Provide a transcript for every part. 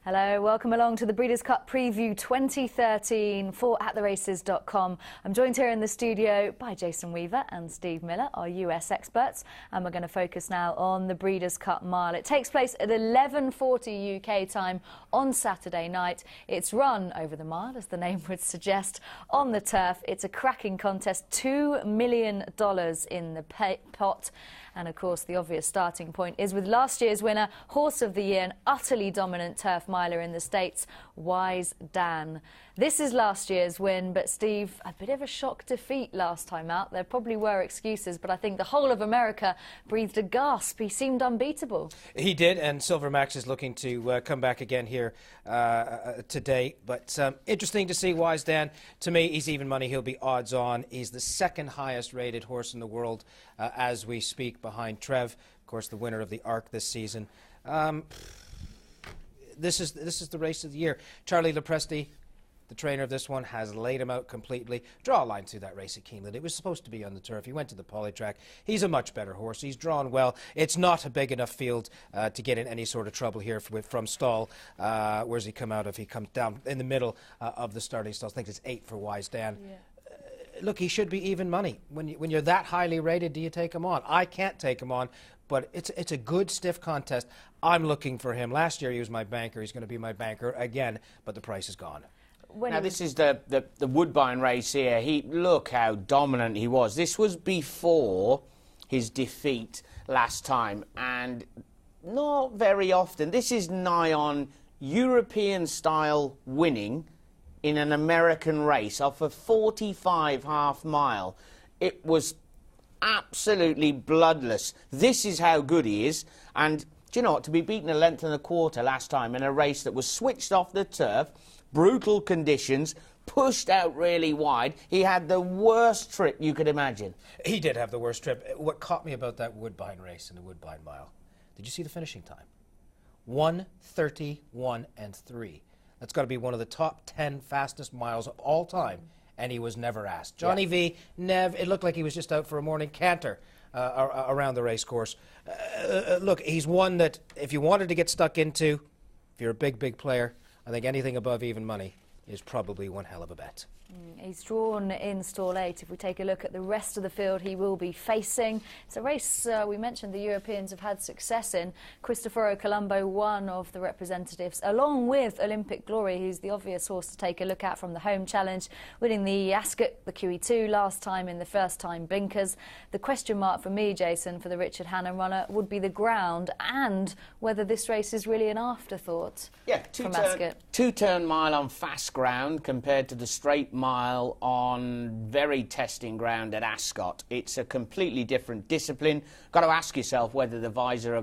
Hello, welcome along to the Breeders' Cup Preview 2013 for attheraces.com. I'm joined here in the studio by Jason Weaver and Steve Millar, our US experts, and we're going to focus now on the Breeders' Cup Mile. It takes place at 11:40 UK time on Saturday night. It's run over the mile, as the name would suggest, on the turf. It's a cracking contest, $2 million in the pot. And of course, the obvious starting point is with last year's winner, Horse of the Year, an utterly dominant turf miler in the States, Wise Dan. This is last year's win, but Steve, a bit of a shock defeat last time out. There probably were excuses, but I think the whole of America breathed a gasp. He seemed unbeatable. He did, and Silvermax is looking to come back again here today. But interesting to see Wise Dan. To me, he's even money. He'll be odds on. He's the second highest rated horse in the world as we speak, behind Trev, of course, the winner of the Arc this season. This is the race of the year. Charlie Lepresti, the trainer of this one, has laid him out completely. Draw a line through that race at Keeneland. It was supposed to be on the turf. He went to the poly track. He's a much better horse. He's drawn well. It's not a big enough field to get in any sort of trouble here from stall. Where's he come out of? He comes down in the middle of the starting stalls. I think it's 8 for Wise Dan. Yeah. Look, he should be even money. When you're that highly rated, do you take him on? I can't take him on, but it's a good, stiff contest. I'm looking for him. Last year he was my banker. He's going to be my banker again, but the price is gone. Now, this is the Woodbine race here. Look how dominant he was. This was before his defeat last time, and not very often. This is nigh on European-style winning in an American race off a 45 half-mile. It was absolutely bloodless. This is how good he is. And do you know what? To be beaten a length and a quarter last time in a race that was switched off the turf, brutal conditions, pushed out really wide. He had the worst trip you could imagine. He did have the worst trip. What caught me about that Woodbine race and the Woodbine Mile, did you see the finishing time? 1:31 and 3. That's got to be one of the top 10 fastest miles of all time, and he was never asked. Johnny V, it looked like he was just out for a morning canter around the race course. Look, he's one that if you wanted to get stuck into, if you're a big player, I think anything above even money is probably one hell of a bet. He's drawn in stall 8. If we take a look at the rest of the field he will be facing, it's a race we mentioned the Europeans have had success in. Cristoforo Colombo, one of the representatives, along with Olympic Glory, who's the obvious horse to take a look at from the home challenge, winning the Ascot, the QE2 last time in the first time blinkers. The question mark for me, Jason, for the Richard Hannon runner would be the ground and whether this race is really an afterthought. Yeah, two-turn mile on fast ground compared to the straight mile on very testing ground at Ascot. It's a completely different discipline. Got to ask yourself whether the visor are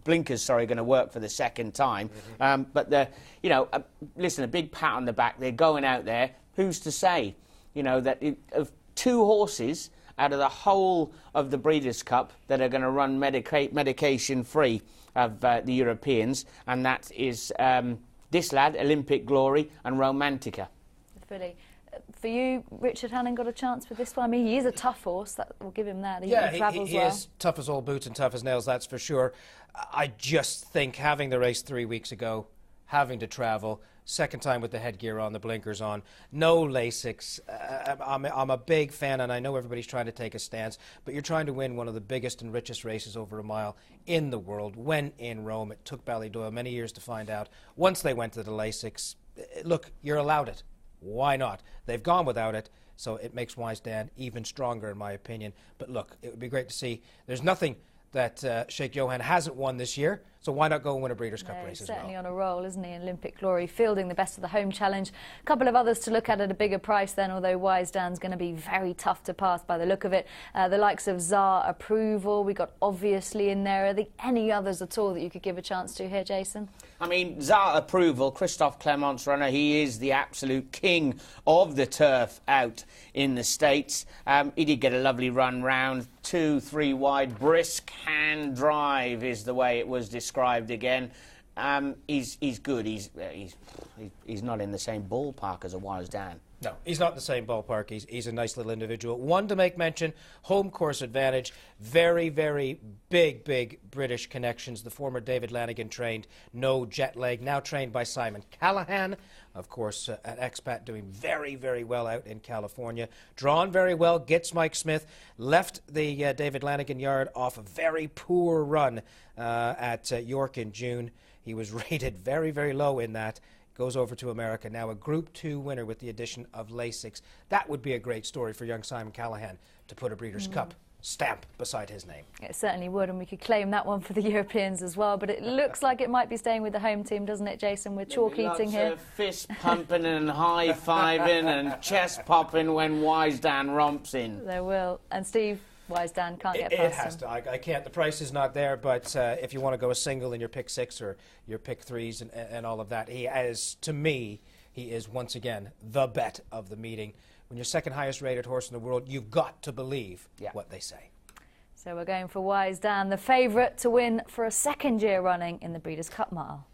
blinkers are going to work for the second time. But listen, a big pat on the back. They're going out there. Who's to say, that of 2 horses out of the whole of the Breeders' Cup that are going to run medication free of the Europeans, and that is this lad, Olympic Glory, and Romantica. For you, Richard Hannon got a chance with this one? I mean, he is a tough horse. That will give him that. He is tough as old boots and tough as nails, that's for sure. I just think having the race 3 weeks ago, having to travel, second time with the headgear on, the blinkers on, no Lasix. I'm a big fan, and I know everybody's trying to take a stance, but you're trying to win one of the biggest and richest races over a mile in the world. When in Rome, it took Ballydoyle many years to find out. Once they went to the Lasix, look, you're allowed it. Why not? They've gone without it, so it makes Wise Dan even stronger, in my opinion. But look, it would be great to see. There's nothing that Sheikh Johan hasn't won this year, so why not go and win a Breeders' Cup race as well? He's certainly on a roll, isn't he? Olympic Glory fielding the best of the home challenge. A couple of others to look at a bigger price then, although Wise Dan's going to be very tough to pass by the look of it. The likes of Tsar Approval, we got Obviously in there. Are there any others at all that you could give a chance to here, Jason? I mean, Tsar Approval, Christophe Clement's runner, he is the absolute king of the turf out in the States. He did get a lovely run round, 2-3 wide, brisk hand drive is the way it was described again. He's good. He's not in the same ballpark as a Wise Dan. No, he's not in the same ballpark. He's a nice little individual. One to make mention, home course advantage. Very, very big British connections. The former David Lanigan trained, no jet lag, now trained by Simon Callahan. Of course, an expat doing very, very well out in California. Drawn very well, gets Mike Smith. Left the David Lanigan yard off a very poor run at York in June. He was rated very, very low in that. Goes over to America. Now a Group 2 winner with the addition of Lasix. That would be a great story for young Simon Callahan to put a Breeders' Cup stamp beside his name. It certainly would, and we could claim that one for the Europeans as well. But it looks like it might be staying with the home team, doesn't it, Jason? With chalk eating here. Lots of fist pumping and high-fiving and chest popping when Wise Dan romps in. There will. And Steve, Wise Dan can't get past It has to. I can't. The price is not there, but if you want to go a single in your pick 6 or your pick 3s and all of that, he is, to me, he is once again the bet of the meeting. When you're second highest rated horse in the world, you've got to believe what they say. So we're going for Wise Dan, the favourite to win for a second year running in the Breeders' Cup Mile.